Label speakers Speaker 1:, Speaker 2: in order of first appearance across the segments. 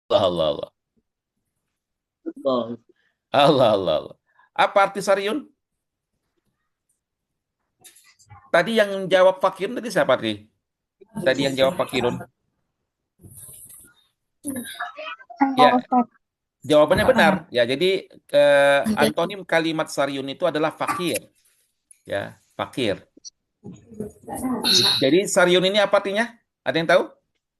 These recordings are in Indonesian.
Speaker 1: Allah, Allah, Allah.
Speaker 2: Oh,
Speaker 1: Allah, Allah, Allah. Apa arti Saryun? Tadi yang jawab Fakirun tadi siapa tadi? Tadi yang jawab Fakirun. Ya, jawabannya benar. Ya, jadi antonim kalimat Saryun itu adalah fakir. Ya, fakir. Jadi Saryun ini apa artinya? Ada yang tahu?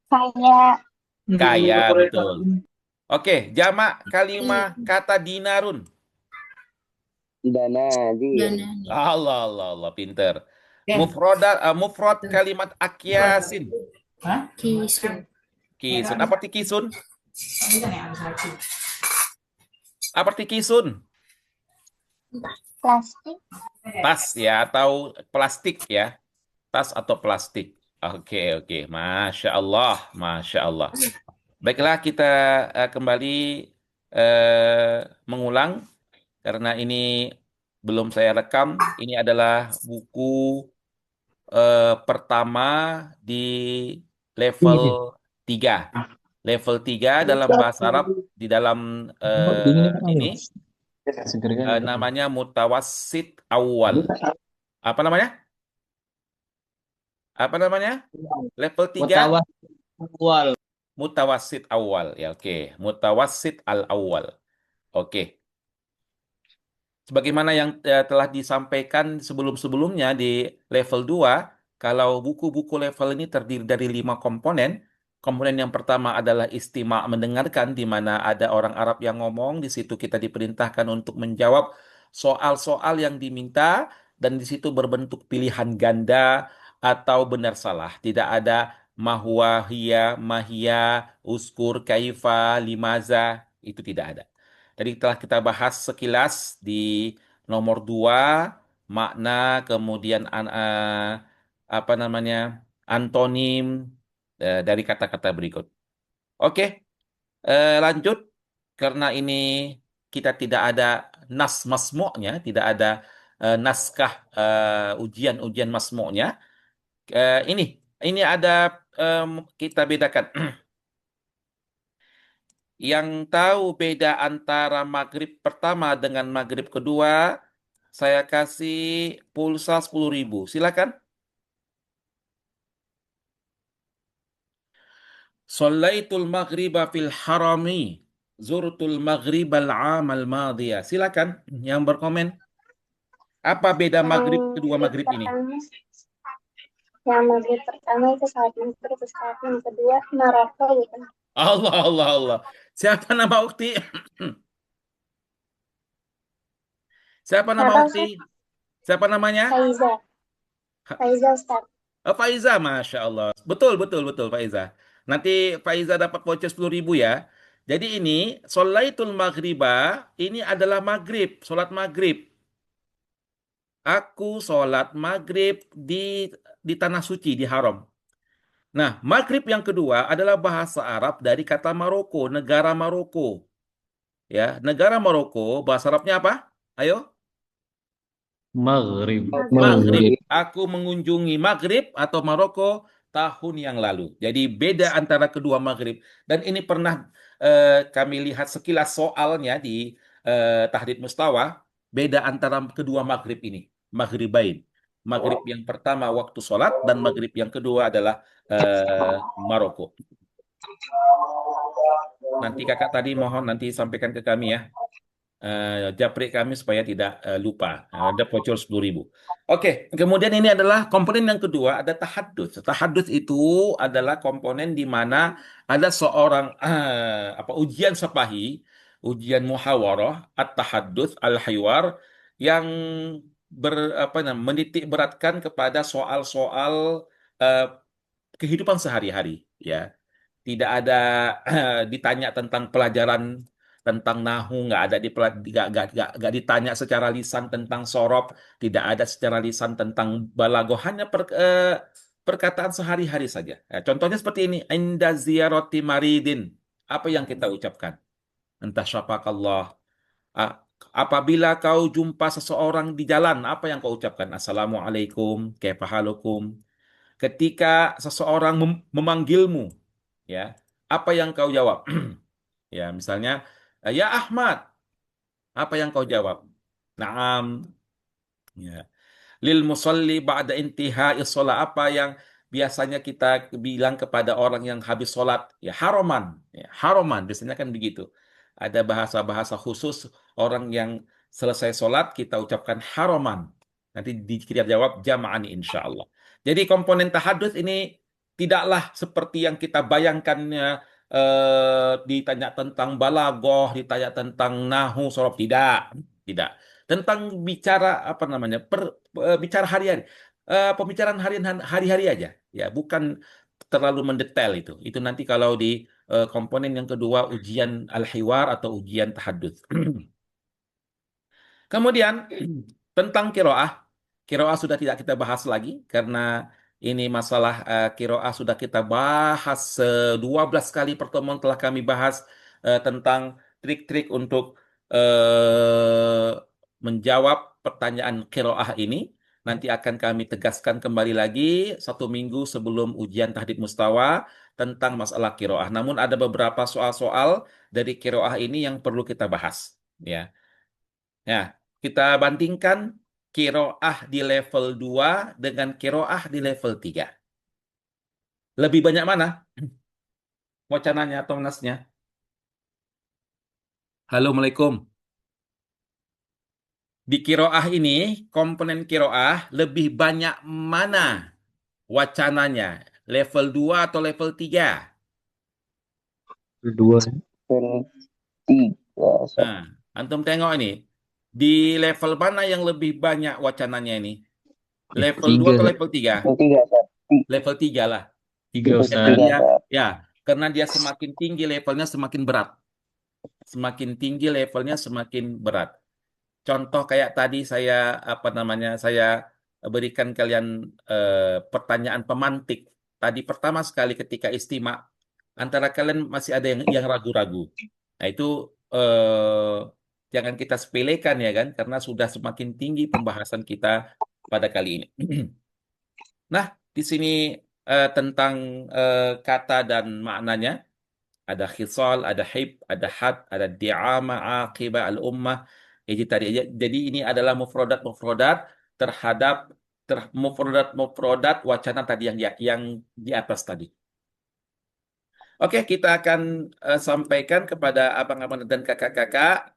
Speaker 3: Kayak
Speaker 1: Kaya, betul. Oke, jamak kalimah kata dinarun.
Speaker 2: dana, di.
Speaker 1: Allah, Allah, Allah, pinter. Mufrad kalimat akyasin.
Speaker 3: kisun.
Speaker 1: Kisun. Apa arti kisun? Apa arti kisun?
Speaker 3: Plastik.
Speaker 1: Tas ya, atau plastik ya. Tas atau plastik. Oke, oke. Masya Allah, Masya Allah. Baiklah, kita kembali mengulang karena ini belum saya rekam. Ini adalah buku pertama di level 3. Level 3 dalam bahasa Arab di dalam ini namanya mutawassit awal. Apa namanya? Apa namanya? Level 3
Speaker 2: Mutawas awal.
Speaker 1: mutawassit awal. Ya, oke. Mutawassit al-awal. Oke. Sebagaimana yang telah disampaikan sebelum-sebelumnya di level 2, kalau buku-buku level ini terdiri dari 5 komponen. Komponen yang pertama adalah istima mendengarkan, di mana ada orang Arab yang ngomong, di situ kita diperintahkan untuk menjawab soal-soal yang diminta, dan di situ berbentuk pilihan ganda atau benar salah. Tidak ada mahwa, hiya, mahia, uskur, kaifa, limaza, itu tidak ada. Tadi telah kita bahas sekilas di nomor 2 makna, kemudian apa namanya, antonim dari kata-kata berikut. Oke, lanjut. Karena ini kita tidak ada nas masmu'nya, tidak ada naskah ujian-ujian masmu'nya. Ini ada kita bedakan. Yang tahu beda antara maghrib pertama dengan maghrib kedua, saya kasih pulsa 10.000. Silakan. Sallaitul maghriba fil harami. Zurtul maghribal amal madiyah. Silakan yang berkomen. Apa beda maghrib kedua
Speaker 3: Maghrib
Speaker 1: maghrib ini?
Speaker 3: pertama, yang maghrib pertama itu saat maghrib, saat yang kedua Maroko gitu.
Speaker 1: Allah, Allah, Allah. Siapa nama ukti? Siapa
Speaker 3: Nggak
Speaker 1: nama
Speaker 3: tahu
Speaker 1: ukti?
Speaker 3: sih,
Speaker 1: Siapa namanya?
Speaker 3: Faiza,
Speaker 1: Ha-
Speaker 3: Faiza Ustaz.
Speaker 1: Faiza, Masya Allah. Betul, betul, betul, Faiza. Nanti Faiza dapat voucher 10.000 ya. Jadi ini, Sholaitul Maghribah, ini adalah maghrib, sholat maghrib. Aku sholat maghrib di tanah suci, di haram. Nah, maghrib yang kedua adalah bahasa Arab dari kata Maroko, negara Maroko. Ya, negara Maroko, bahasa Arabnya apa? Ayo.
Speaker 2: Maghrib.
Speaker 3: Maghrib.
Speaker 1: Maghrib.
Speaker 2: Maghrib.
Speaker 1: Aku mengunjungi Maghrib atau Maroko tahun yang lalu. Jadi beda antara kedua Maghrib. Dan ini pernah kami lihat sekilas soalnya di Tahdid Mustawa. Beda antara kedua Maghrib ini. Maghribain. Maghrib yang pertama waktu sholat dan Maghrib yang kedua adalah Maroko. Nanti kakak tadi mohon nanti sampaikan ke kami ya. Japri kami supaya tidak lupa. Ada voucher 10.000. Oke, kemudian ini adalah komponen yang kedua, ada tahadduts. Tahadduts itu adalah komponen di mana ada seorang apa ujian sepahi, ujian muhawarah, at-tahadduts al-hiwar yang apa namanya, menitik beratkan kepada soal-soal eh, kehidupan sehari-hari, ya. Tidak ada ditanya tentang pelajaran tentang nahu, nggak ada nggak ditanya secara lisan tentang sorob, tidak ada secara lisan tentang balagoh, hanya perkataan sehari-hari saja. Ya, contohnya seperti ini, inda ziyarati maridin, apa yang kita ucapkan? Entah syafakallah. Ah, apabila kau jumpa seseorang di jalan, apa yang kau ucapkan? Assalamualaikum, kaifahalukum. Ketika seseorang memanggilmu, ya, apa yang kau jawab? Ya, misalnya, ya Ahmad, apa yang kau jawab? Naam. Ya. Lil musalli ba'da intihai sholat, apa yang biasanya kita bilang kepada orang yang habis sholat, ya haroman, ya, haroman biasanya kan begitu. Ada bahasa-bahasa khusus orang yang selesai sholat kita ucapkan haroman. Nanti kita jawab jama'an insya Allah. Jadi komponen tahadduts ini tidaklah seperti yang kita bayangkannya, ditanya tentang balagoh, ditanya tentang nahu, sorof, tidak, tidak. Tentang bicara apa namanya, bicara hari-hari. Pembicaraan harian hari-hari aja, ya, bukan terlalu mendetail itu. Itu nanti kalau di komponen yang kedua, ujian al-hiwar atau ujian tahadduts. Kemudian tentang kiroah, kiroah sudah tidak kita bahas lagi karena ini masalah kiroah sudah kita bahas 12 kali pertemuan telah kami bahas tentang trik-trik untuk menjawab pertanyaan kiroah ini. Nanti akan kami tegaskan kembali lagi 1 minggu sebelum ujian tahdid mustawa tentang masalah kiroah. Namun ada beberapa soal-soal dari kiroah ini yang perlu kita bahas. Ya. Ya, kita bandingkan kiroah di level 2 dengan kiroah di level 3. Lebih banyak mana wacananya atau nasnya? Halo, Assalamualaikum. Di kiroah ini, komponen kiroah lebih banyak mana wacananya? Level 2 atau level 3?
Speaker 2: Dua.
Speaker 4: Level 3, Ustaz.
Speaker 1: Nah, antum tengok ini. Di level mana yang lebih banyak wacananya ini? Level 2
Speaker 2: Tiga.
Speaker 1: atau level 3?
Speaker 4: Level 3, Ustaz.
Speaker 1: Level 3 lah.
Speaker 2: Tiga,
Speaker 4: Level
Speaker 1: Karena
Speaker 2: Ustaz.
Speaker 4: 3,
Speaker 1: dia,
Speaker 4: Ustaz.
Speaker 1: ya, karena dia semakin tinggi levelnya semakin berat. Semakin tinggi levelnya semakin berat. Contoh kayak tadi saya apa namanya, saya berikan kalian pertanyaan pemantik. Tadi pertama sekali ketika istimak, antara kalian masih ada yang ragu-ragu. Nah, itu eh, jangan kita sepelekan ya kan, karena sudah semakin tinggi pembahasan kita pada kali ini. Nah, di sini tentang kata dan maknanya. Ada khisal, ada hib, ada had, ada di'ama, aqibah, al-ummah. Jadi ini adalah mufrodat-mufrodat terhadap mufrodat-mufrodat wacana tadi yang di atas tadi. Oke, kita akan sampaikan kepada abang-abang dan kakak-kakak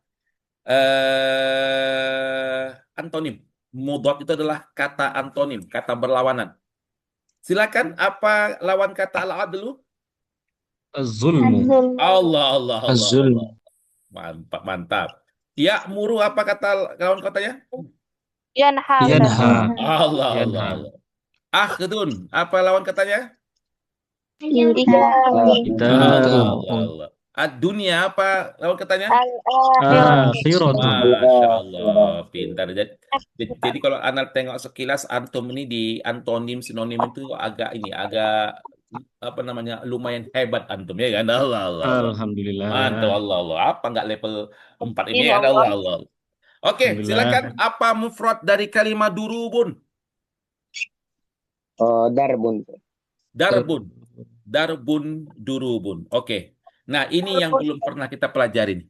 Speaker 1: antonim. Mudhaf itu adalah kata antonim, kata berlawanan. Silakan, apa lawan kata al-adlu?
Speaker 2: Az-zulmu.
Speaker 1: Allah, Allah, Allah,
Speaker 2: Az-zulmu.
Speaker 1: Allah. Mantap, mantap. Ya, muru apa kata lawan katanya?
Speaker 3: Yanha,
Speaker 2: Yanha.
Speaker 1: Allah, Allah,
Speaker 2: Yanha.
Speaker 1: Allah. Akhdun, apa lawan katanya?
Speaker 3: Intiha.
Speaker 2: Kita.
Speaker 1: Allah, Allah, Allah. Ad-dunya, apa lawan katanya?
Speaker 2: Akhiratun.
Speaker 1: Masya Allah, pintar. Jadi kalau anak tengok sekilas antum ini di antonim sinonim itu agak ini, agak apa namanya, lumayan hebat antum ya kan? Allah, Allah, Allah. Mantap,
Speaker 2: Alhamdulillah.
Speaker 1: Allah, Allah. Apa nggak level 4 ini ya? Allah, Allah. Oke, silakan.
Speaker 2: Alhamdulillah.
Speaker 1: Apa mufrad dari kalimat durubun?
Speaker 4: Darbun.
Speaker 1: Darbun. Darbun, durubun. Oke. Nah, ini yang belum pernah kita pelajarin.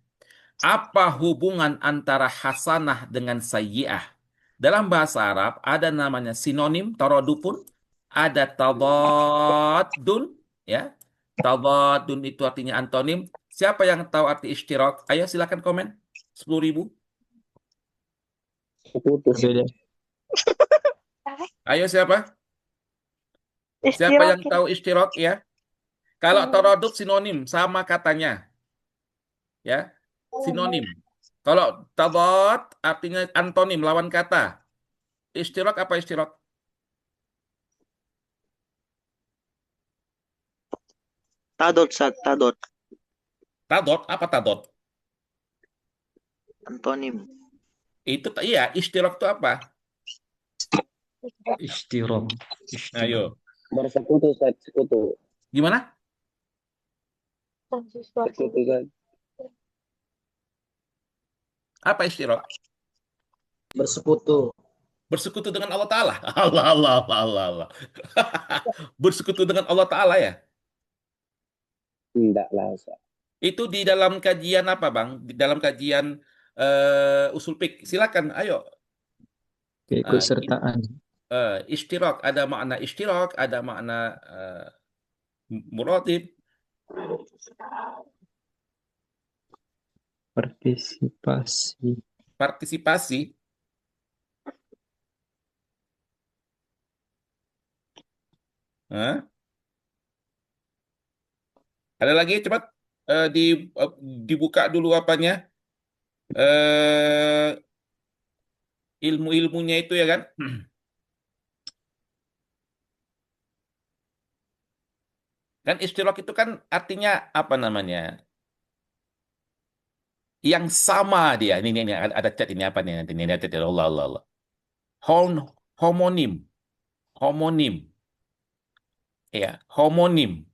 Speaker 1: Apa hubungan antara hasanah dengan sayyi'ah? Dalam bahasa Arab ada namanya sinonim, taradufun, ada tadadun, ya. Tadadun itu artinya antonim. Siapa yang tahu arti ishtirak? Ayo silakan komen. 10.000.
Speaker 4: Sekutu.
Speaker 2: Beda.
Speaker 1: Ayo siapa? Siapa yang tahu ishtirak ya? Kalau taraduf sinonim sama katanya, ya. Sinonim. Kalau tadad artinya antonim, lawan kata. Ishtirak apa ishtirak?
Speaker 5: Tadot, Sat, tadot.
Speaker 1: Tadad apa tadad?
Speaker 5: Antonim.
Speaker 1: Itu iya, ishtirak itu apa?
Speaker 2: Ishtirak.
Speaker 1: Ayo.
Speaker 4: Bersekutu, Ustaz. Sekutu.
Speaker 1: Gimana?
Speaker 4: Sekutu kan.
Speaker 1: Apa ishtirak?
Speaker 4: Bersekutu.
Speaker 1: Bersekutu dengan Allah Ta'ala. Allah, Allah, Allah, Allah, Allah. Bersekutu dengan Allah Ta'ala ya?
Speaker 4: Enggak lah, Ustaz.
Speaker 1: Itu di dalam kajian apa, Bang? Di dalam kajian usul fiqh. Silakan, ayo. Ah,
Speaker 2: Keikutsertaan.
Speaker 1: Ishtirak, ada makna ishtirak, ada makna muradib,
Speaker 2: Partisipasi.
Speaker 1: partisipasi. Hah? Ada lagi, cepat. Eh, dibuka dulu apanya, eh, ilmu-ilmunya itu ya kan. Kan ishtirak itu kan artinya apa namanya? Yang sama dia. Ini ada chat ini apa nih nanti ini ada chat. Allah Allah Allah. Homonim, homonim, ya, homonim.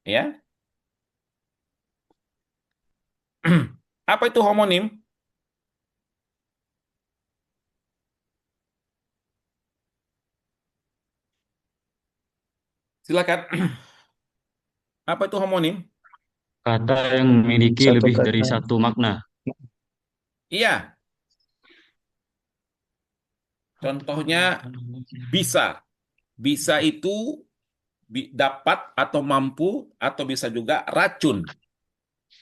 Speaker 1: Ya. Apa itu homonim? Silakan. Apa itu homonim?
Speaker 2: Kata yang memiliki
Speaker 4: Satu
Speaker 2: lebih dari
Speaker 4: kata.
Speaker 2: satu makna.
Speaker 1: Iya, contohnya bisa. Bisa itu dapat atau mampu atau bisa juga racun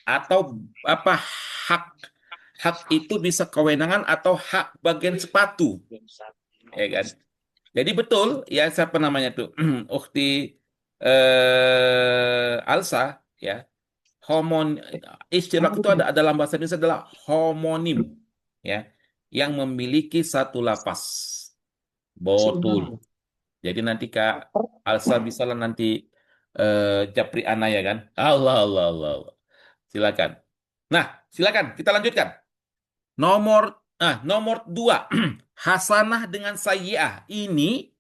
Speaker 1: atau apa hak. Hak itu bisa kewenangan atau hak bagian sepatu, ya kan? Jadi betul ya siapa namanya tuh Ukti Alsa ya. Homon Istilah itu ada dalam bahasa Indonesia adalah homonim ya yang memiliki satu lapas. Betul. Jadi nanti Kak Alsa bisa lah nanti japri ana ya kan. Allah Allah Allah. Allah. Silakan. Nah, silakan kita lanjutkan. Nomor dua. Hasanah dengan sayyi'ah ini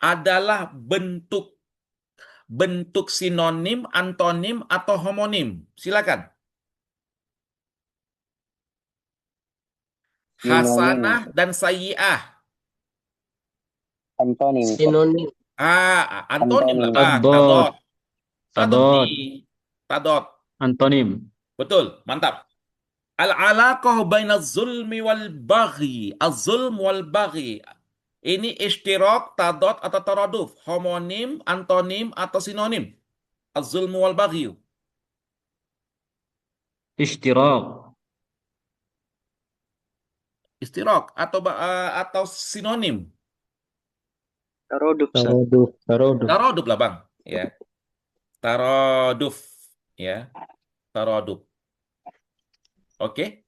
Speaker 1: adalah bentuk bentuk sinonim, antonim atau homonim. Silakan.
Speaker 4: Sinonim.
Speaker 1: Hasanah dan sayyi'ah.
Speaker 4: Antonim.
Speaker 3: Sinonim.
Speaker 1: Antonim lah,
Speaker 4: Antonim.
Speaker 1: Bang.
Speaker 2: Tadot.
Speaker 1: Tadot. Tadot
Speaker 2: Tadot.
Speaker 1: nih. Tadot.
Speaker 2: Antonim.
Speaker 1: Betul, mantap. Al-alaqah baina zulmi wal baghi. Az-zulm wal baghi. Ini ishtirak, tadot atau taraduf. Homonim, antonim atau sinonim. Az-zulm wal baghi.
Speaker 2: Ishtirak.
Speaker 1: Ishtirak atau sinonim.
Speaker 5: Taroduf, Ustaz.
Speaker 4: Taroduf. Taroduf.
Speaker 1: Taraduf lah, Bang. Ya. Taraduf. Ya. Taraduf. Oke.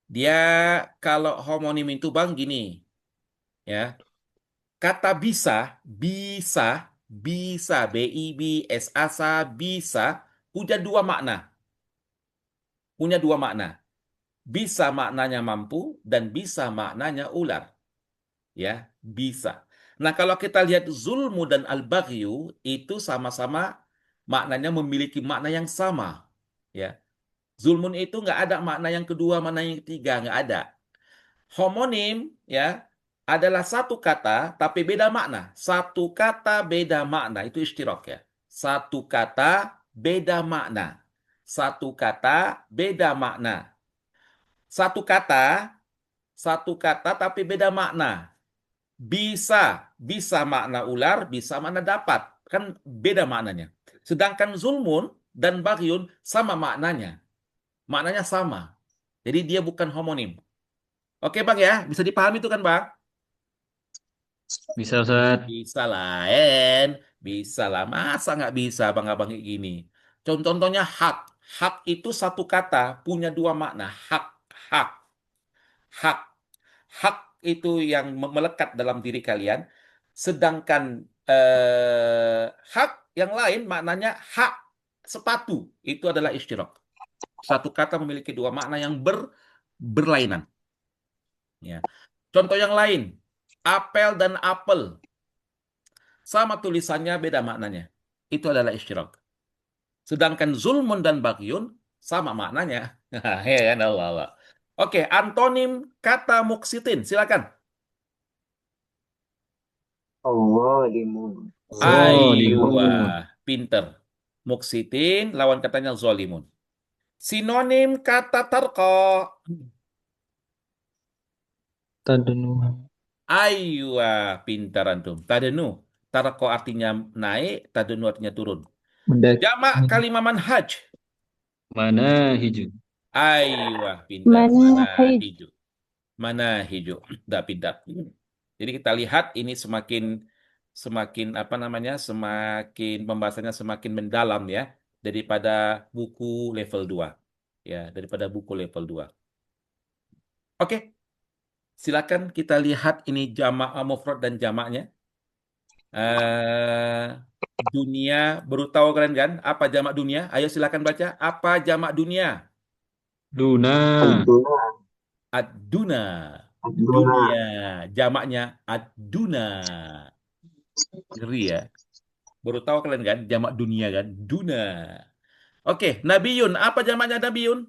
Speaker 1: Dia kalau homonim itu, Bang, gini. Ya. Kata bisa, bisa, bisa, B-I-B-S-A-S-A, bisa, punya dua makna. Punya dua makna. Bisa maknanya mampu dan bisa maknanya ular. Ya, bisa. Nah, kalau kita lihat zulmu dan al-baghyu itu sama-sama maknanya memiliki makna yang sama. Ya, zulmun itu nggak ada makna yang kedua, makna yang ketiga, nggak ada. Homonim ya adalah satu kata tapi beda makna. Satu kata beda makna itu istirak ya. Satu kata beda makna. Satu kata beda makna. Satu kata, satu kata tapi beda makna. Bisa, bisa makna ular, bisa makna dapat. Kan beda maknanya. Sedangkan zulmun dan bagyun sama maknanya. Maknanya sama. Jadi dia bukan homonim. Oke Bang ya, bisa dipahami itu kan Bang?
Speaker 2: Bisa, Ustaz.
Speaker 1: Bisa lah, En. Bisa lah. Masa nggak bisa abang-abang kayak gini? Contohnya hak. Hak itu satu kata, punya dua makna. Hak, hak, hak. Hak itu yang melekat dalam diri kalian. Sedangkan hak yang lain maknanya hak sepatu. Itu adalah istirak. Satu kata memiliki dua makna yang berlainan. Ya. Contoh yang lain, apel dan apel. Sama tulisannya, beda maknanya. Itu adalah istirak. Sedangkan zulmun dan bagyun sama maknanya. Ya kan Allah, Allah. Oke, antonim kata muksitin. Silakan.
Speaker 4: Zalimun.
Speaker 2: Zalimun.
Speaker 1: Aywa, pinter. Muksitin lawan katanya zolimun. Sinonim kata tarqa.
Speaker 2: Tadnuha.
Speaker 1: Aywa, pintar antum. Tadenu. Tarqa artinya naik, tadenu artinya turun.
Speaker 2: Mendak.
Speaker 1: Jamak kalimah manhaj.
Speaker 2: Manahiju.
Speaker 1: Aywa, pintar.
Speaker 3: Mana
Speaker 1: Mana
Speaker 3: hai
Speaker 1: hijau. Mana hijau. Dah pintar. Jadi kita lihat ini semakin semakin apa namanya? Semakin pembahasannya semakin mendalam ya daripada buku level 2. Ya, daripada buku level 2. Oke, silakan kita lihat ini jamak mufrad dan jamaknya. Eh dunia, baru tahu kalian kan apa jamak dunia? Ayo silakan baca. Apa jamak dunia?
Speaker 2: Duna.
Speaker 4: Ad-duna.
Speaker 1: Ad-duna.
Speaker 4: Ad-duna.
Speaker 1: Dunia. Jamaknya ad-duna. Ngeri ya. Baru tahu kalian kan jamak dunia kan? Duna. Oke, Nabiyun. Apa jamaknya Nabiyun?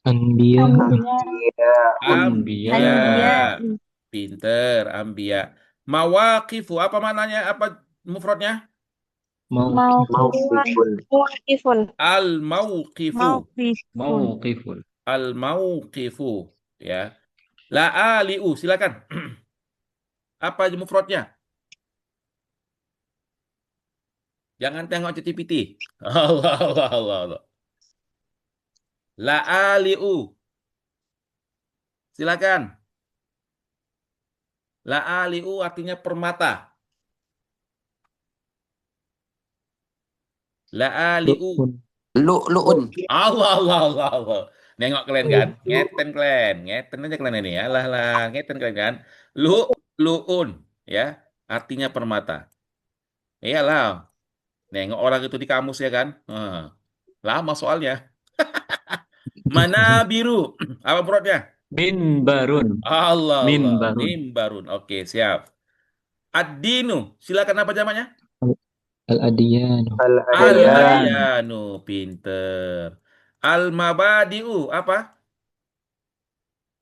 Speaker 2: Anbiya.
Speaker 3: Ambia.
Speaker 2: Anbiya.
Speaker 1: Ambia. Pinter, ambia. Mawaqifu. Apa maknanya? Apa mufradnya?
Speaker 4: Mauqifun.
Speaker 3: Mauqifun.
Speaker 1: Al-mauqifu.
Speaker 2: Mauqifun.
Speaker 1: Al-mauqifu. Ya. La'ali'u. Silakan. Apa mufradnya? Jangan tengok ChatGPT. Allah, Allah, Allah, Allah. La'ali'u. Silakan. La'ali'u artinya permata. La'ali'u.
Speaker 6: Lu'lu'un.
Speaker 1: Allah, Allah, Allah, Allah. Nengok kalian kan? Ngeten kalian. Ngeten aja kalian ini ya. Lah, lah. Ngeten kalian kan? Lu'un. Ya. Artinya permata. Iyalah. Nengok orang itu di kamus ya kan? Lama soalnya. Mana biru? Apa mufradnya?
Speaker 2: Minbarun.
Speaker 1: Allah, Allah.
Speaker 2: Minbarun.
Speaker 1: Mimbarun. Oke, siap. Ad-dinu. Silakan apa jamaknya?
Speaker 2: Al-adiyanu.
Speaker 4: Al-adyan.
Speaker 1: Al-adiyanu. Pinter. Al-mabadi'u. Apa?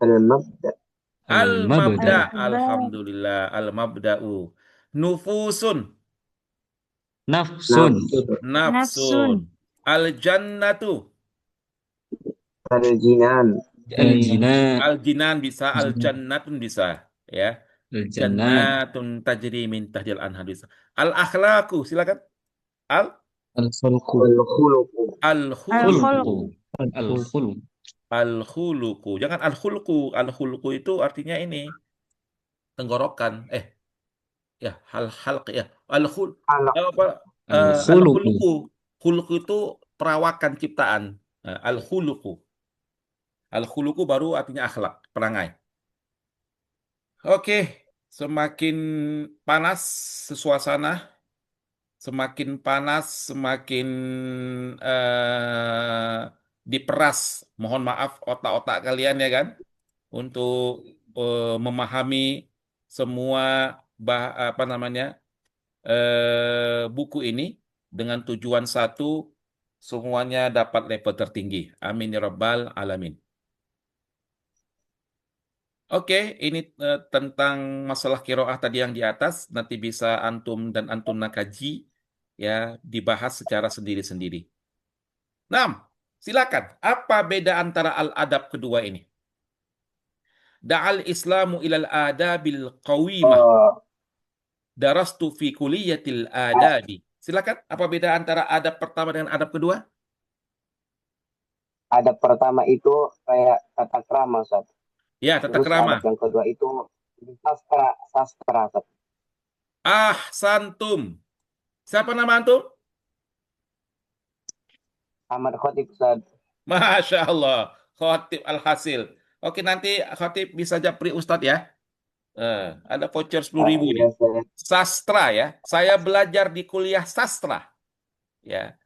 Speaker 4: Al-mabda.
Speaker 1: Al-mabda.
Speaker 2: Al-mabda.
Speaker 1: Alhamdulillah. Al-mabda'u. Nufusun.
Speaker 2: Nafsun.
Speaker 1: Nafsun. Al-jannatu.
Speaker 4: Al-jinan.
Speaker 2: Al-jinan.
Speaker 1: Al-jinan bisa. Al-jannatun bisa. Ya.
Speaker 2: Al-jannat.
Speaker 1: Jannatun tajri min tahdil anhar bisa. Al-akhlaqu. Silakan.
Speaker 2: Al-khulqu.
Speaker 4: Al-khuluqu.
Speaker 1: Al-khuluqu.
Speaker 2: Al-khulqu.
Speaker 1: Al-khuluqu. Jangan al-khulqu. Al-khulqu itu artinya ini. Tenggorokan. Ya, hal-hal ya. Al-khul
Speaker 4: Al-
Speaker 1: apa
Speaker 2: Al-khuluqu.
Speaker 1: al-khuluqu. Khuluqu itu perawakan ciptaan. Al-khuluqu. Al-khuluqu baru artinya akhlak, perangai. Oke, semakin panas suasana, semakin panas, semakin diperas. Mohon maaf otak-otak kalian ya kan, untuk memahami semua apa namanya buku ini dengan tujuan satu, semuanya dapat level tertinggi. Amin ya rabbal alamin. Oke, ini tentang masalah kiroah tadi yang di atas, nanti bisa antum dan antuna kaji, ya, dibahas secara sendiri-sendiri. Nah, silakan. Apa beda antara al-adab kedua ini? Da'al islamu ilal adabil qawimah. Darastu fi kuliyatil adabi. Silakan, apa beda antara adab pertama dengan adab kedua?
Speaker 4: Adab pertama itu kayak tata krama, Ustaz.
Speaker 1: Ya, tata
Speaker 4: Terus
Speaker 1: krama.
Speaker 4: adab yang kedua itu sastra, Ustaz.
Speaker 1: Ahsantum. Siapa nama antum?
Speaker 4: Ahmad Khotib, Ustaz.
Speaker 1: Masya Allah. Khotib Al-Hasil. Oke, nanti Khotib bisa japri Ustadz ya. Ada voucher 10.000 nih.
Speaker 4: Iya, Ustaz.
Speaker 1: Sastra ya. Saya belajar di kuliah sastra. Ya.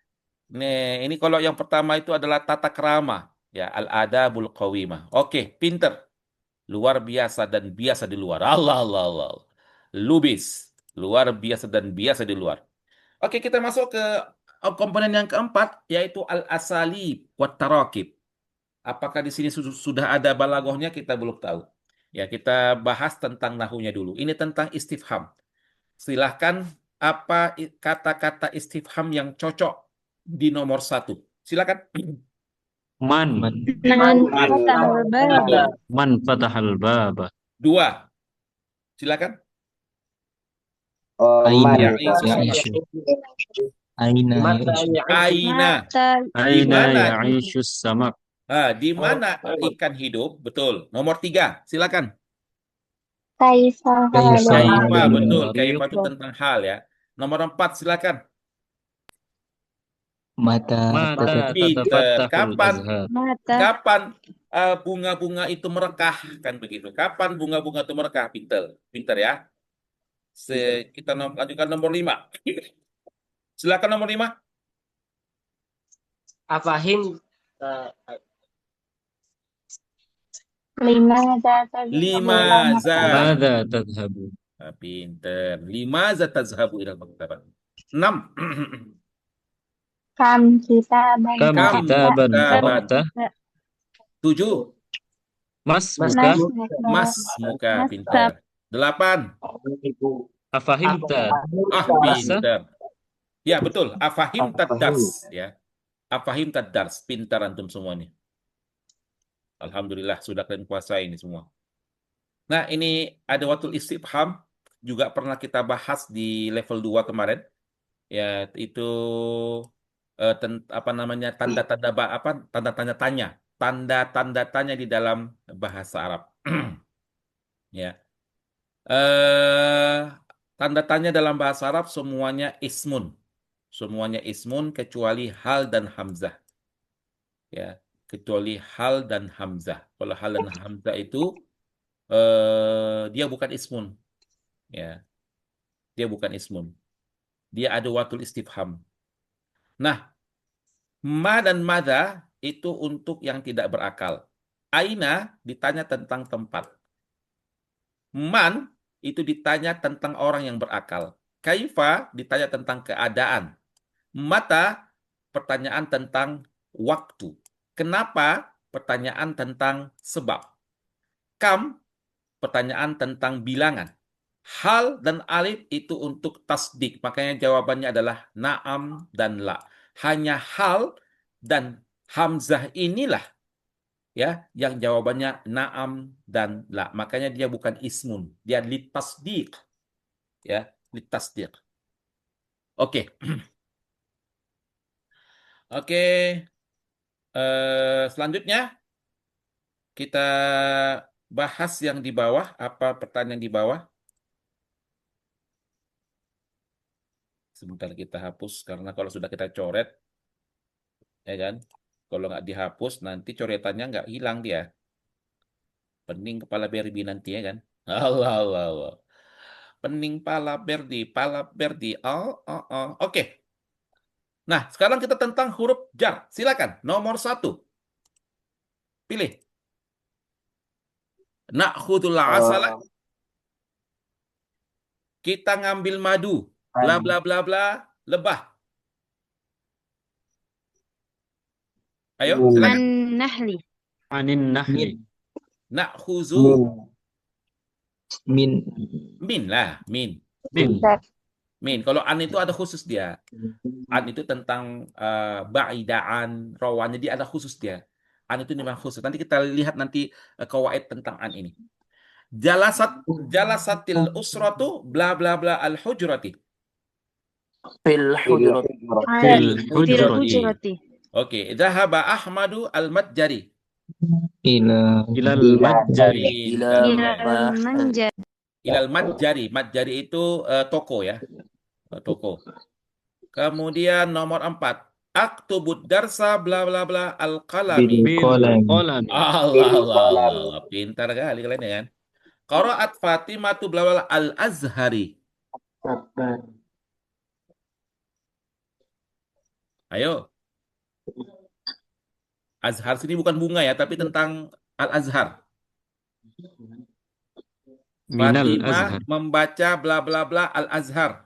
Speaker 1: Ini kalau yang pertama itu adalah tata krama. Ya, al-adabul qawimah. Oke, pinter. Luar biasa dan biasa di luar. Allah, Allah, Allah. Lubis. Luar biasa dan biasa di luar. Oke, kita masuk ke komponen yang keempat, yaitu al-asalib wa tarakib. Apakah di sini sudah ada balaghahnya, kita belum tahu. Ya, kita bahas tentang nahunya dulu. Ini tentang istifham. Silahkan apa kata-kata istifham yang cocok di nomor 1. Silakan.
Speaker 2: Man.
Speaker 3: Man fatahal baba.
Speaker 1: Betul.
Speaker 2: Man fatahal baba.
Speaker 1: 2. Silakan.
Speaker 2: Aina
Speaker 1: Ya'ishu.
Speaker 2: ya'ishu. Aina ya'ishu.
Speaker 1: Aina.
Speaker 3: Mata
Speaker 1: Di
Speaker 2: Aina
Speaker 1: mana?
Speaker 2: ya'ishu samak.
Speaker 1: Di mana ikan hidup? Betul. Nomor 3. Silakan.
Speaker 3: kaifa
Speaker 2: Kaifa
Speaker 3: halul
Speaker 1: Kaifa,
Speaker 2: halul
Speaker 1: betul.
Speaker 2: marid.
Speaker 1: Kaifa itu tentang hal ya. Nomor 4, silakan.
Speaker 2: Mata
Speaker 1: Pinter.
Speaker 2: tatafattahul
Speaker 1: Kapan?
Speaker 2: azhar.
Speaker 3: mata
Speaker 1: Kapan bunga-bunga itu merekah? Kan begitu. Kapan bunga-bunga itu merekah? Pinter. Pinter ya. Kita lanjutkan nomor 5. Silakan nomor 5.
Speaker 6: Afahim
Speaker 3: limadza tadhhabu
Speaker 1: Limaza.
Speaker 2: Mada tadhhabu.
Speaker 1: Pinter. Limaza tazhabu ilal maktabah. 6.
Speaker 3: kam kitaban
Speaker 2: Kam
Speaker 1: Kam
Speaker 2: kitaban
Speaker 1: kitaban.
Speaker 2: qara'ta.
Speaker 1: 7.
Speaker 2: Mas
Speaker 6: Mas
Speaker 2: muka.
Speaker 1: Mas muka. Pinter. 8.
Speaker 2: Afahimta. Darsa.
Speaker 1: Pinter. Ya, betul. Afahim tadars ya. Afahim tadars. Pintar antum semua nih. Alhamdulillah sudah kalian kuasai ini semua. Nah, ini ada watul istifham juga pernah kita bahas di level 2 kemarin. Ya, itu apa namanya? Tanda-tanda tanda-tanda tanya. Tanda-tanda tanya di dalam bahasa Arab. Ya. Tanda tanya dalam bahasa Arab semuanya ismun. Semuanya ismun kecuali hal dan hamzah. Ya, kecuali hal dan hamzah. Kalau hal dan hamzah itu dia bukan ismun. Ya, dia bukan ismun. Dia ada watul istifham. Nah, ma dan mada itu untuk yang tidak berakal. Aina ditanya tentang tempat. Man itu ditanya tentang orang yang berakal. Kaifa ditanya tentang keadaan. Mata pertanyaan tentang waktu. Kenapa? Pertanyaan tentang sebab. Kam pertanyaan tentang bilangan. Hal dan alif itu untuk tasdik. Makanya jawabannya adalah na'am dan la. Hanya hal dan hamzah inilah ya yang jawabannya na'am dan la. Makanya dia bukan ismun, dia litasdiq. Ya, litasdiq. Oke. Oke. Selanjutnya kita bahas yang di bawah. Apa pertanyaan di bawah? Sebentar kita hapus karena kalau sudah kita coret, ya kan? Kalau nggak dihapus nanti coretannya nggak hilang dia. Pening kepala Berbi nanti ya kan? Allah Allah Allah. Pening pala Berdi. Oh, oh, oh. Oke. Nah, sekarang kita tentang huruf jar. Silakan. Nomor 1. Pilih. Na'khudul asala. Kita ngambil madu. Bla bla bla bla. Lebah. Ayo, silakan.
Speaker 3: nahli
Speaker 2: Anin nahli.
Speaker 1: Na'khuzu.
Speaker 2: Min.
Speaker 1: Min lah. Min.
Speaker 2: Min.
Speaker 1: Min. Kalau an itu ada khusus dia. An itu tentang ba'idaan, rawannya dia ada khusus dia. An itu memang khusus. Nanti kita lihat nanti kawaid tentang an ini. Jalasatil usratu bla bla bla al hujrati.
Speaker 6: fil hujrat.
Speaker 2: Fil
Speaker 3: fil
Speaker 2: hujrati.
Speaker 3: hujrati
Speaker 1: Oke, Dhahaba Ahmadu al matjari.
Speaker 2: Ilal majjari.
Speaker 3: ilal manjad
Speaker 1: Ilal matjari. Matjari itu toko ya. Toko. Kemudian nomor 4. Aktubud darsa bla bla bla al qalami.
Speaker 2: Bil qalami.
Speaker 1: Allah Allah Allah. Pintar kali kalian ya kan. Qaraat Fatimatu bla bla bla al azhari. Ayo. Azhar sini bukan bunga ya, tapi tentang al azhar.
Speaker 2: Minal
Speaker 1: Fatimah
Speaker 2: azhar.
Speaker 1: membaca bla bla bla al azhar.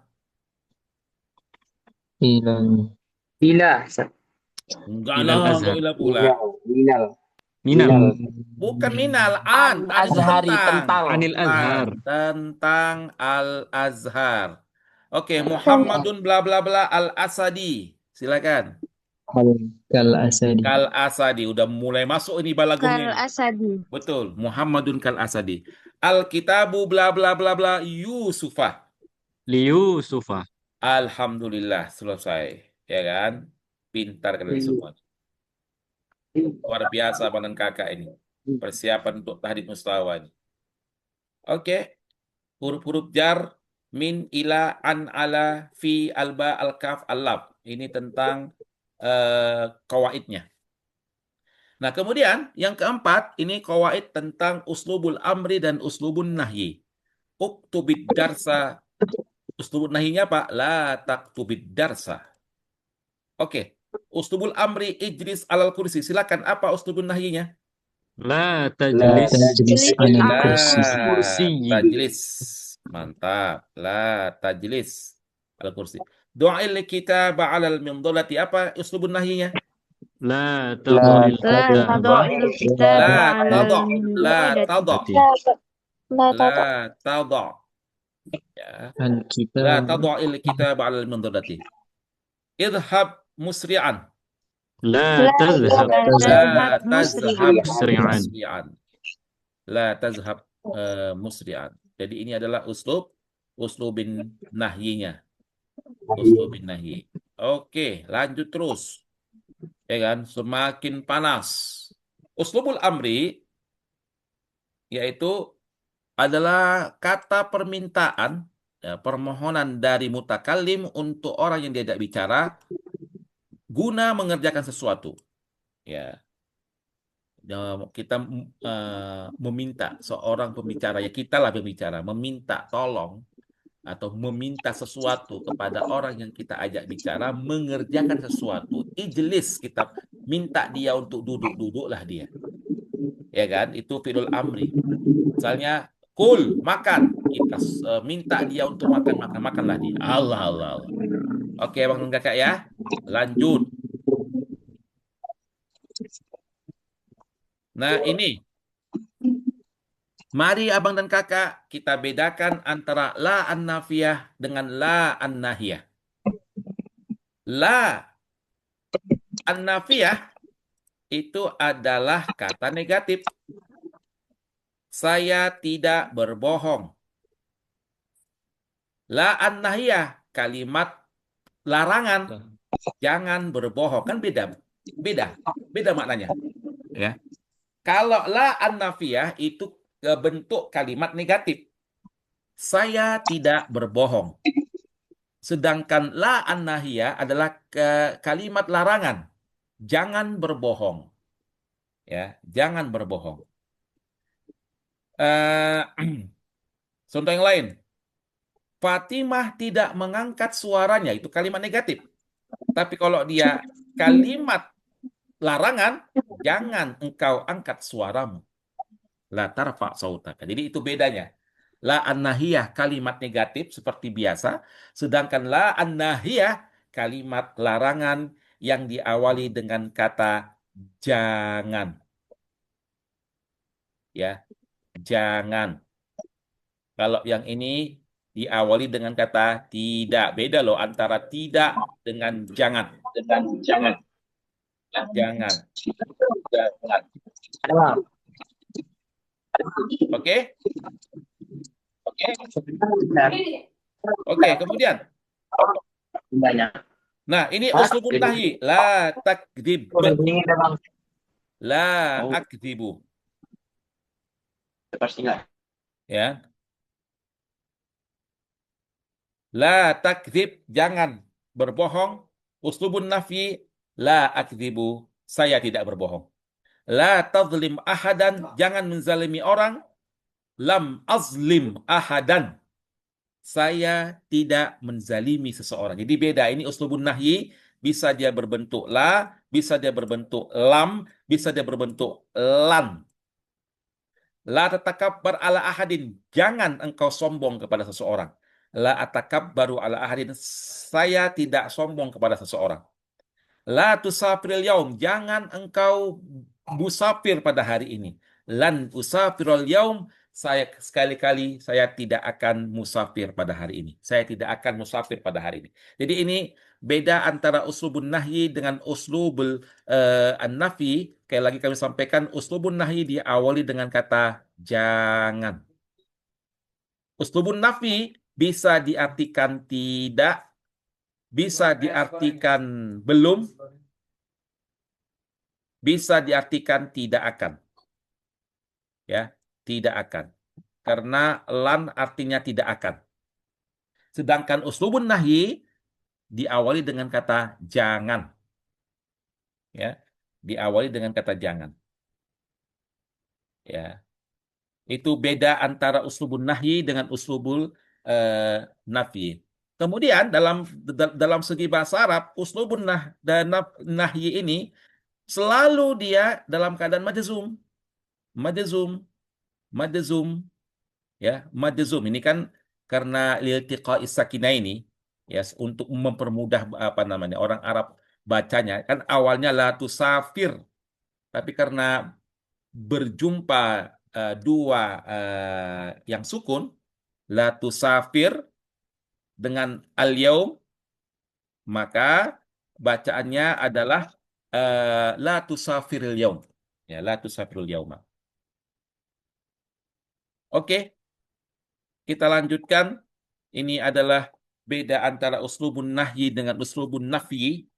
Speaker 6: Ila.
Speaker 1: Enggak
Speaker 2: Ilal
Speaker 1: lah,
Speaker 2: azhar.
Speaker 1: enggak ilah pula.
Speaker 4: Minal.
Speaker 2: Minal.
Speaker 1: Bukan minal, an itu
Speaker 6: Azhari,
Speaker 1: tentang.
Speaker 6: tentang.
Speaker 2: Anil Azhar.
Speaker 1: Tentang Al-Azhar. Oke, Muhammadun bla bla bla Al-Asadi. Silakan.
Speaker 2: Kal Asadi.
Speaker 1: Kal Asadi, udah mulai masuk ini balagumnya
Speaker 3: Kal
Speaker 1: ini.
Speaker 3: Asadi.
Speaker 1: Betul, Muhammadun kal Asadi. Al-Kitabu bla bla bla bla Yusufah.
Speaker 2: Liyusufa.
Speaker 1: Alhamdulillah selesai, ya kan? Pintar kalian semua. Luar biasa panen kakak ini. Persiapan untuk tahdid mustawa ini. Oke, huruf-huruf jar min ila an ala fi alba al-kaf al-lab. Ini tentang kawaidnya. Nah, kemudian yang keempat, ini kawaid tentang uslubul amri dan uslubun nahyi. Uktubid darsa. Uslubun nahyinya Pak, la taktubid darsa. Oke. Uslubul amri ijlis alal kursi. Silakan, apa uslubun nahyinya?
Speaker 2: La tajlis
Speaker 3: Tajlis
Speaker 2: anil
Speaker 3: al
Speaker 2: kursi.
Speaker 3: kursi.
Speaker 1: Tajlis. Mantap. La tajlis al kursi. Du'il kitab alal mindolati. Apa uslubun nahyinya?
Speaker 2: La tada'il
Speaker 3: La
Speaker 2: kitaba
Speaker 3: tada'il kitab
Speaker 1: La
Speaker 3: ala
Speaker 1: tada'. La
Speaker 3: al-ma'idati.
Speaker 1: tada'.
Speaker 3: La
Speaker 1: La
Speaker 3: tada.
Speaker 1: tada'. Ya. La
Speaker 2: al-kitab.
Speaker 1: tada'il kitab alal mindolati. Idhab musri'an.
Speaker 2: La
Speaker 3: La
Speaker 2: tazhab
Speaker 3: tazhab
Speaker 1: La tazhab
Speaker 3: musri'an.
Speaker 1: musri'an. La tazhab musri'an. Jadi ini adalah uslubin nahyinya. Uslubin nahyi. Oke, lanjut terus. Ya kan, semakin panas. Uslubul amri yaitu adalah kata permintaan, ya, permohonan dari mutakallim untuk orang yang diajak bicara guna mengerjakan sesuatu. Ya, kita meminta seorang pembicara, ya kita lah pembicara, meminta tolong atau meminta sesuatu kepada orang yang kita ajak bicara mengerjakan sesuatu. Ijlis, kita minta dia untuk duduk, duduklah dia. Ya kan? Itu fi'lul amri. Misalnya, kul, makan. Kita minta dia untuk makan, makanlah dia. Allah, Allah, Allah. Oke, Bang dan Kakak ya. Lanjut. Nah, ini. Mari abang dan kakak kita bedakan antara la an-nafiyah dengan la an-nahiyah. La an-nafiyah itu adalah kata negatif. Saya tidak berbohong. La an-nahiyah kalimat larangan. Jangan berbohong. Kan beda maknanya. Ya. Kalau la an-nafiyah itu bentuk kalimat negatif. Saya tidak berbohong. Sedangkan la an-nahiyah adalah kalimat larangan. Jangan berbohong. Ya, jangan berbohong. Contoh yang lain. Fatimah tidak mengangkat suaranya, itu kalimat negatif. Tapi kalau dia kalimat larangan, jangan engkau angkat suaramu. La tarfa sautaka. Jadi itu bedanya. La an-nahiyah kalimat negatif seperti biasa, sedangkan la an-nahiyah kalimat larangan yang diawali dengan kata jangan. Ya, jangan. Kalau yang ini diawali dengan kata tidak. Beda loh antara tidak dengan jangan. Jangan. Oke? Oke, kemudian. Nah, ini uslubun nahyi. La takdzib. La akdzibu. Ya. La takdzib, jangan berbohong. Uslubun nafyi, la akdzibu, saya tidak berbohong. La tazlim ahadan, jangan menzalimi orang. Lam azlim ahadan, saya tidak menzalimi seseorang. Jadi beda, ini uslubun nahyi, bisa dia berbentuk la, bisa dia berbentuk lam, bisa dia berbentuk lan. La tatakabbar ala ahadin, jangan engkau sombong kepada seseorang. La atakabbaru ala ahadin, saya tidak sombong kepada seseorang. La tusafiril yaum, jangan engkau musafir pada hari ini. Lan usafirul yaum, saya sekali-kali saya tidak akan musafir pada hari ini. Saya tidak akan musafir pada hari ini. Jadi ini beda antara uslubun nahyi dengan uslubul an-nafi. Kayak lagi kami sampaikan, uslubun nahyi diawali dengan kata jangan. Uslubun nafi bisa diartikan tidak, bisa diartikan belum, bisa diartikan tidak akan. Ya, tidak akan. Karena lan artinya tidak akan. Sedangkan uslubun nahyi diawali dengan kata jangan. Ya, diawali dengan kata jangan. Ya, itu beda antara uslubun nahyi dengan uslubul nafi. Kemudian dalam segi bahasa Arab, uslubun nahyi ini selalu dia dalam keadaan majzum. Majzum, majzum, ya, majzum. Ini kan karena liltiqa'is sakinaini, ya, untuk mempermudah apa namanya orang Arab bacanya, kan awalnya la tusafir, tapi karena berjumpa dua yang sukun, la tusafir dengan al-yaum, maka bacaannya adalah la tusafiril yaum. Ya, la tusafiril yauma. Oke, kita lanjutkan. Ini adalah beda antara uslubun nahyi dengan uslubun nafyi.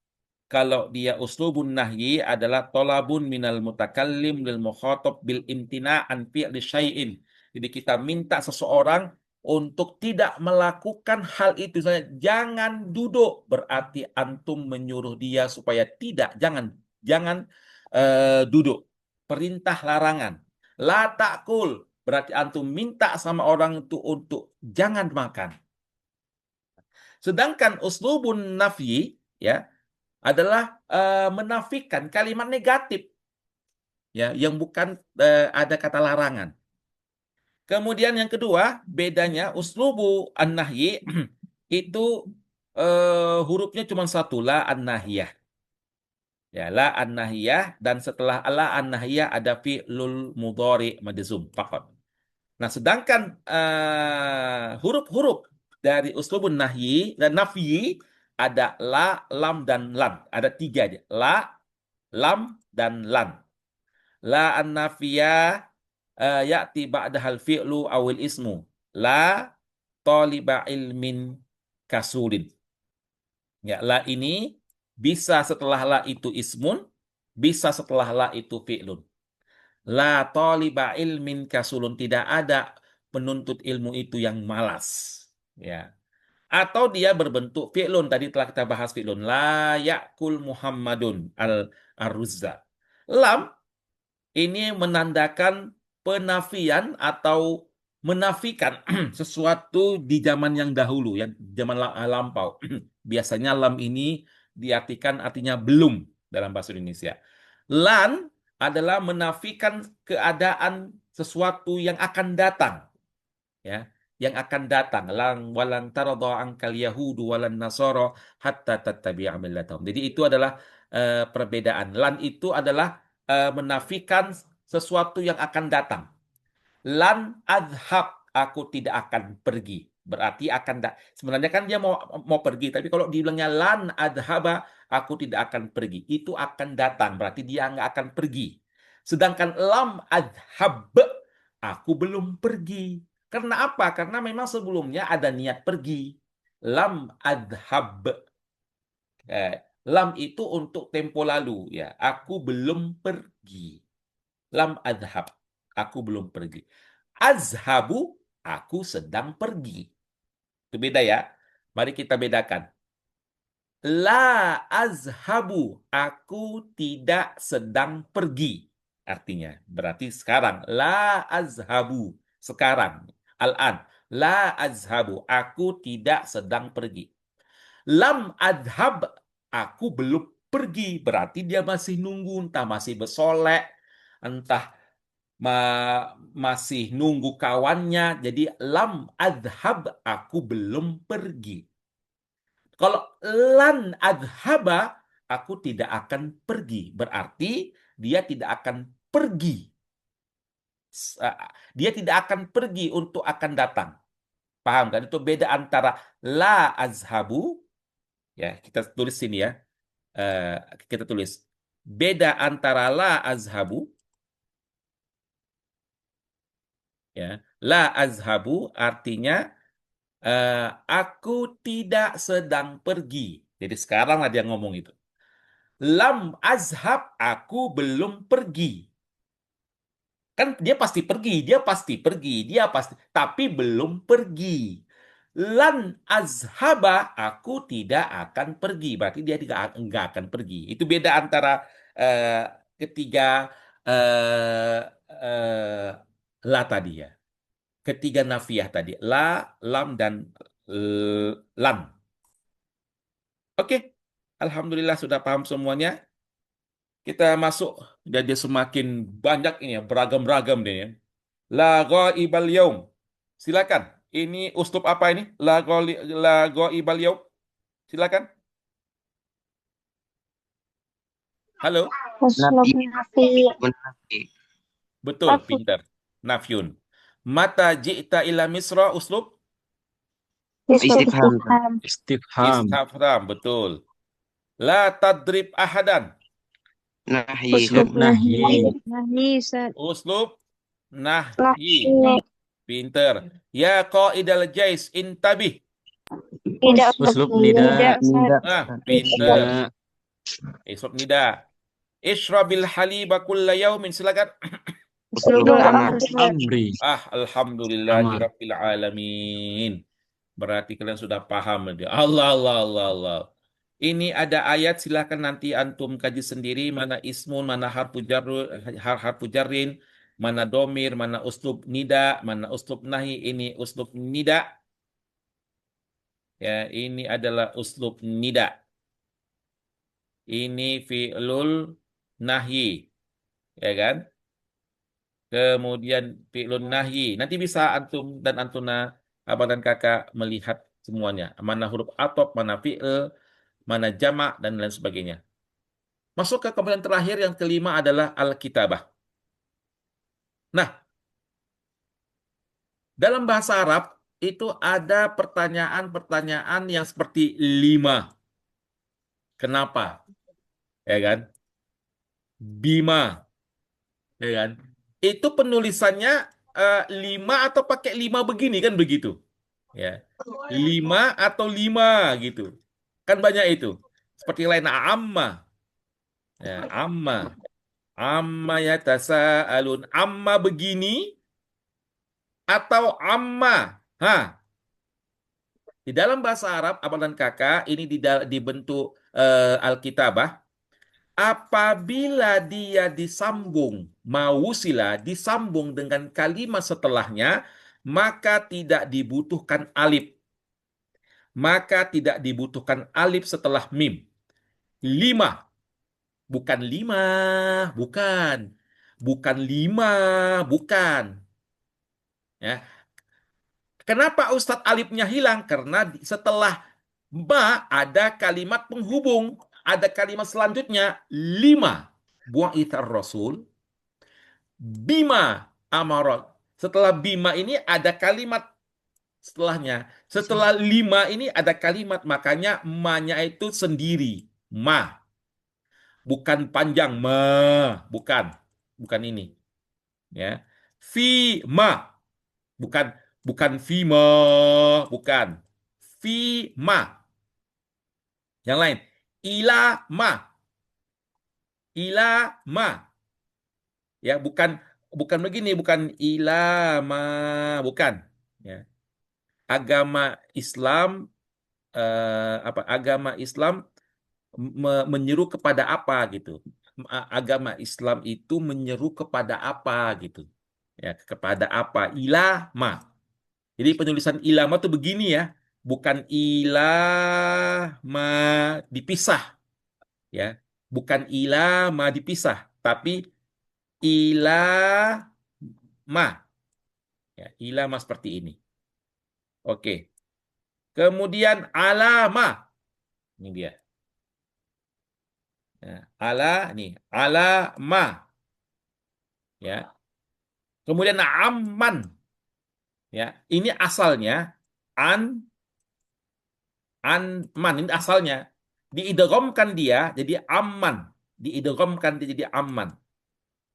Speaker 1: Kalau dia uslubun nahyi adalah tolabun minal mutakallim lil mukhatab bil imtina'an fi'li syai'in. Jadi kita minta seseorang untuk tidak melakukan hal itu. Misalnya, jangan duduk, berarti antum menyuruh dia supaya jangan duduk. Perintah larangan. La ta'kul, berarti antum minta sama orang itu untuk jangan makan. Sedangkan uslubun nafyi, ya, adalah menafikan kalimat negatif, ya, yang bukan ada kata larangan. Kemudian yang kedua, bedanya uslubu an-nahyi itu hurufnya cuma satu, la an-nahyah. Ya, la an-nahyah, dan setelah la an-nahyah ada fi'lul mudhari majzum faqat. Nah, sedangkan huruf-huruf dari uslubun nahyi dan nafyi ada la, lam, dan lan. Ada tiga aja. La, lam, dan lan. La an-nafiyah ya'ti ba'dahal fi'lu awil ismu. La taliba ilmin kasulin. Ya, la ini bisa setelah la itu ismun, bisa setelah la itu fi'lun. La taliba ilmin kasulun, tidak ada penuntut ilmu itu yang malas. Ya. Atau dia berbentuk fi'lun, tadi telah kita bahas fi'lun. La ya'kul Muhammadun al-ruzza. Lam ini menandakan penafian atau menafikan sesuatu di zaman yang dahulu, yang zaman lampau. Biasanya lam ini diartikan artinya belum dalam bahasa Indonesia. Lan adalah menafikan keadaan sesuatu yang akan datang, ya, yang akan datang. Walan taradha ankal yahudu walan nasara hatta tattabi'a millatahum. Jadi itu adalah perbedaan. Lan itu adalah menafikan sesuatu yang akan datang. Lan adhab, aku tidak akan pergi. Berarti sebenarnya kan dia mau pergi, tapi kalau dibilangnya lan adhaba, aku tidak akan pergi, itu akan datang, berarti dia nggak akan pergi. Sedangkan lam adhab, aku belum pergi. Karena apa? Karena memang sebelumnya ada niat pergi. Lam adhab. Lam itu untuk tempo lalu, ya. Aku belum pergi. Lam adhab, aku belum pergi. Azhabu, aku sedang pergi. Itu beda ya. Mari kita bedakan. La azhabu, aku tidak sedang pergi. Artinya, berarti sekarang. La azhabu, sekarang. Al-an. La azhabu, aku tidak sedang pergi. Lam adhab, aku belum pergi. Berarti dia masih nunggu, entah masih bersolek, entah masih nunggu kawannya. Jadi lam adhab, aku belum pergi. Kalau lan adhaba, Aku tidak akan pergi. Berarti dia tidak akan pergi. Dia tidak akan pergi untuk akan datang. Paham kan? Itu beda antara la azhabu, ya kita tulis sini ya. Eh, kita tulis beda antara la azhabu, ya. La azhabu artinya aku tidak sedang pergi. Jadi sekarang lah dia ngomong itu. Lam azhab, aku belum pergi. Kan dia pasti pergi, tapi belum pergi. Lan azhaba, aku tidak akan pergi. Berarti dia enggak akan pergi. Itu beda antara eh, ketiga eh, eh, la tadi ya. Ketiga nafiah tadi. La, lam, dan lan. Oke. Alhamdulillah sudah paham semuanya. Kita masuk, jadi semakin banyak ini ya, beragam-beragam deh ya. La ghaibal yaum. Silakan. Ini uslub apa ini? La ghaibal yaum. Silakan. Halo.
Speaker 3: Uslub nafi.
Speaker 4: Menafi.
Speaker 1: Betul,
Speaker 3: Nafi.
Speaker 1: pintar. Nafyun. Mata ji'ta ila Misra uslub
Speaker 3: Uslub
Speaker 4: Istifham.
Speaker 3: istifham.
Speaker 2: Istifham.
Speaker 1: istifham, betul. La tadrib ahadan.
Speaker 4: Nahi.
Speaker 2: Uslub nahi.
Speaker 3: Nahi, Ustaz.
Speaker 1: Uslub nahyi.
Speaker 3: Nahi.
Speaker 1: Pinter. Ya qaidal jais intabih.
Speaker 3: Tidak,
Speaker 2: Uslub
Speaker 3: Ustaz.
Speaker 2: nida.
Speaker 3: Tidak, Ustaz.
Speaker 1: Ah, pinter.
Speaker 2: Nida.
Speaker 1: Uslub nida. Ishrabil haliba kulla yaumin. Silakan.
Speaker 3: Uslubul
Speaker 4: Amr.
Speaker 3: amr, Ustaz.
Speaker 2: Amri.
Speaker 1: Alhamdulillahi
Speaker 2: Amar.
Speaker 1: rabbil alamin. Berarti kalian sudah paham. Allah, Allah, Allah, Allah. Ini ada ayat, silakan nanti antum kaji sendiri. Mana ismun, mana harfu jarrin, mana domir, mana uslub nida, mana uslub nahi. Ini uslub nida. Ya, ini adalah uslub nida. Ini fi'lul nahi. Ya kan? Kemudian fi'lun nahyi. Nanti bisa antum dan antuna, abang dan kakak melihat semuanya. Mana huruf atop, mana fi'il, mana jamak, dan lain sebagainya. Masuk ke komponen terakhir, yang kelima adalah al-kitabah. Nah, dalam bahasa Arab itu ada pertanyaan-pertanyaan yang seperti lima. Kenapa? Ya kan? Bima. Ya kan? Itu penulisannya lima atau pakai lima begini kan begitu. Ya. Lima atau lima gitu. Kan banyak itu. Seperti lain amma. Ya, amma. Amma yatasaalun. Amma begini atau amma. Ha. Di dalam bahasa Arab, abang dan kakak, ini dibentuk Alkitabah. Apabila dia disambung, mawusila, disambung dengan kalimat setelahnya, maka tidak dibutuhkan alif. Maka tidak dibutuhkan alif setelah mim. Lima. Bukan lima. Bukan. Bukan lima. Bukan. Ya. Kenapa Ustadz alifnya hilang? Karena setelah ma ada kalimat penghubung. Ada kalimat selanjutnya. Lima. Bu'ithar Rasul. Bima amarot. Setelah bima ini ada kalimat setelahnya. Setelah lima ini ada kalimat, makanya ma-nya itu sendiri. Ma. Bukan panjang. Ma. Bukan. Bukan ini. Ya. Fi ma. Bukan. Bukan fi ma. Bukan. Fi ma. Yang lain. Ila ma. Ila ma. Ya, bukan begini, bukan ilama, bukan. Ya. Agama Islam agama Islam menyeru kepada apa gitu. Agama Islam itu menyeru kepada apa gitu. Ya, kepada apa? Ilama. Jadi penulisan ilama tuh begini ya, bukan ilama dipisah ya. Bukan ilama dipisah, tapi ilama. Ya, ilama seperti ini. Oke. Kemudian alama. Ini dia. Ya, ala nih, ala ma ya. Kemudian amman ya. Ini asalnya an man ini asalnya diidghamkan dia jadi amman. Diidghamkan dia jadi amman.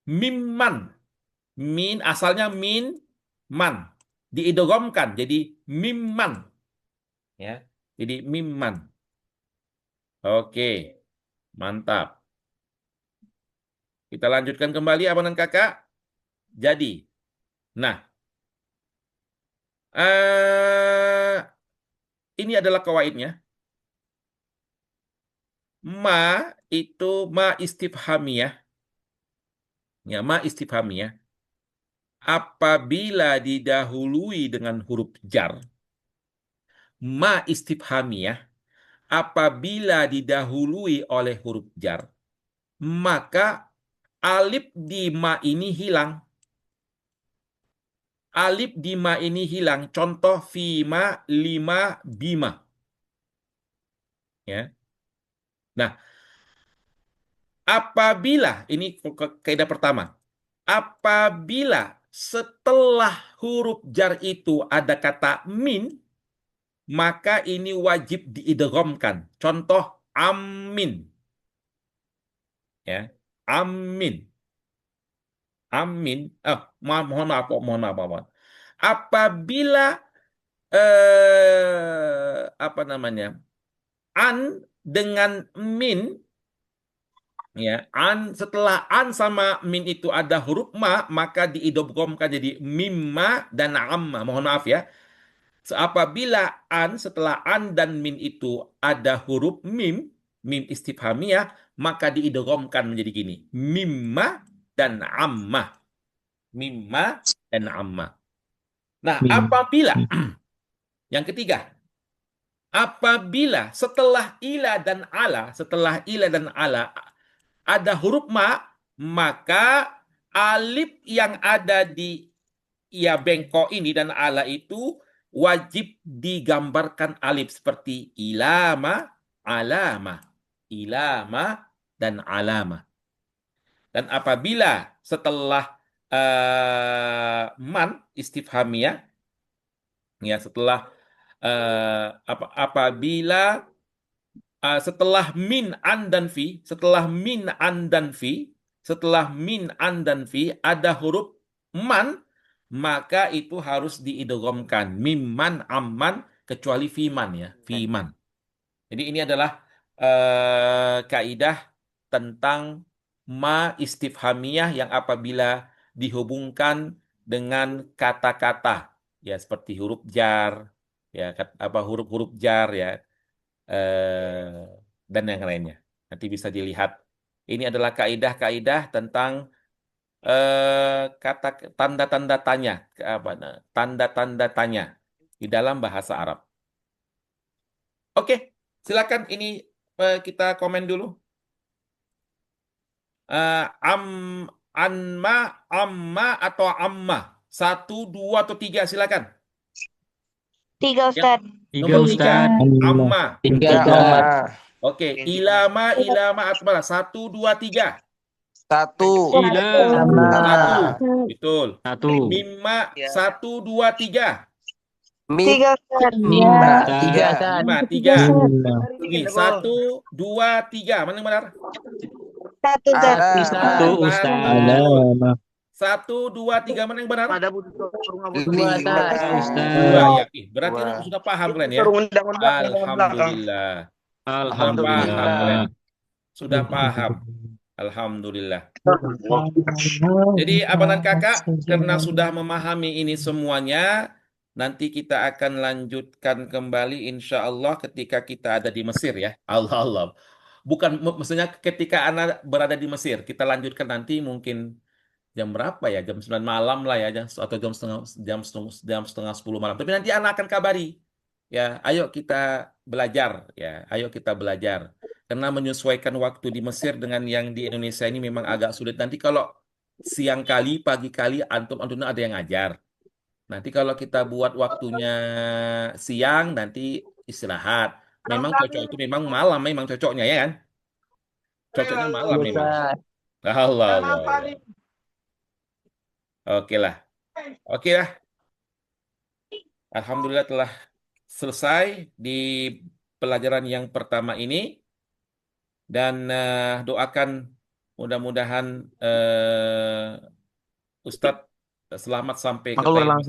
Speaker 1: Mimman. Min asalnya min man. Diidghamkan jadi mimman ya. Jadi mimman. Oke. Mantap. Kita lanjutkan kembali abangan kakak. Jadi, nah, ini adalah kawaidnya. Ma itu ma istifhamiyah. Ya, ma istifhamiyah. Apabila didahului dengan huruf jar. Ma istifhamiyah. Apabila didahului oleh huruf jar. Maka alif di ma ini hilang. Alif di ma ini hilang. Contoh fima, lima, bima. Ya. Nah, apabila, ini kaidah pertama, apabila setelah huruf jar itu ada kata min, maka ini wajib diidghamkan. Contoh amin. Ya, amin. Amin. Mohon maaf. Apabila apa namanya? An dengan min ya, setelah an sama min itu ada huruf ma, maka diidghamkan jadi mimma dan amma. Mohon maaf ya. Apabila setelah an dan min itu ada huruf mim istifhamiyah, maka diidghamkan menjadi gini. Mimma dan amma. Mimma dan amma. Nah, apabila yang ketiga, apabila setelah ila dan ala ada huruf ma, maka alif yang ada di ya bengkok ini dan ala itu wajib digambarkan alif seperti ilama, alama, ilama dan alama. Dan apabila setelah man istifhamiyah ya apabila setelah min an dan fi, ada huruf man, maka itu harus diidghamkan mimman amman kecuali fiman ya, fiman. Jadi ini adalah kaidah tentang ma istifhamiyah yang apabila dihubungkan dengan kata-kata ya seperti huruf jar ya huruf-huruf jar ya dan yang lainnya. Nanti bisa dilihat. Ini adalah kaidah-kaidah tentang kata tanda-tanda tanya tanda-tanda tanya di dalam bahasa Arab. Oke, silakan ini kita komen dulu. Anma, amma atau amma? 1, 2 atau 3 silakan.
Speaker 3: 3 Ustaz.
Speaker 2: Tiga,
Speaker 1: Nomor 3
Speaker 2: Ustaz.
Speaker 1: amma.
Speaker 6: Tiga,
Speaker 5: Ya,
Speaker 6: Ustaz.
Speaker 1: Oke, ilama atau mana? 1, 2, 3.
Speaker 5: 1.
Speaker 2: Ilama.
Speaker 1: 1. Betul.
Speaker 2: 1.
Speaker 1: Mimma
Speaker 5: Ya.
Speaker 1: 1, 2, 3.
Speaker 3: 3 Ustaz.
Speaker 6: Lima,
Speaker 2: Ustaz.
Speaker 6: 3, Ustaz.
Speaker 1: 5, 3. Ini 1, 2, 3. Mana yang benar?
Speaker 3: 1 Ustaz.
Speaker 2: Satu, Ustaz.
Speaker 7: Alama.
Speaker 1: 1, 2, 3. Mana yang benar?
Speaker 6: Dua,
Speaker 2: Satu,
Speaker 6: Ustaz.
Speaker 1: 2 ya. Berarti
Speaker 5: Dua.
Speaker 1: sudah paham kalian ya? Alhamdulillah.
Speaker 2: Alhamdulillah.
Speaker 1: Sudah paham. Alhamdulillah. Jadi abangan kakak, karena sudah memahami ini semuanya, nanti kita akan lanjutkan kembali insya Allah ketika kita ada di Mesir ya. Allah. Bukan, maksudnya ketika anak berada di Mesir, kita lanjutkan nanti mungkin jam berapa ya? Jam 9 malam lah ya, atau jam setengah 10 malam. Tapi nanti anak akan kabari. Ya, ayo kita belajar ya. Ayo kita belajar. Karena menyesuaikan waktu di Mesir dengan yang di Indonesia ini memang agak sulit. Nanti kalau siang kali, pagi kali, antum-antumnya ada yang ngajar. Nanti kalau kita buat waktunya siang, nanti istirahat. Memang cocok itu memang malam, memang cocoknya ya kan? Cocoknya malam
Speaker 2: Iya,
Speaker 1: ini.
Speaker 2: Ustaz.
Speaker 1: Allah, Allah, Allah. Oke lah. Oke lah. Alhamdulillah telah selesai di pelajaran yang pertama ini. Dan doakan mudah-mudahan Ustadz selamat sampai ke
Speaker 2: Maka keluar
Speaker 1: Taimur.
Speaker 2: langsung.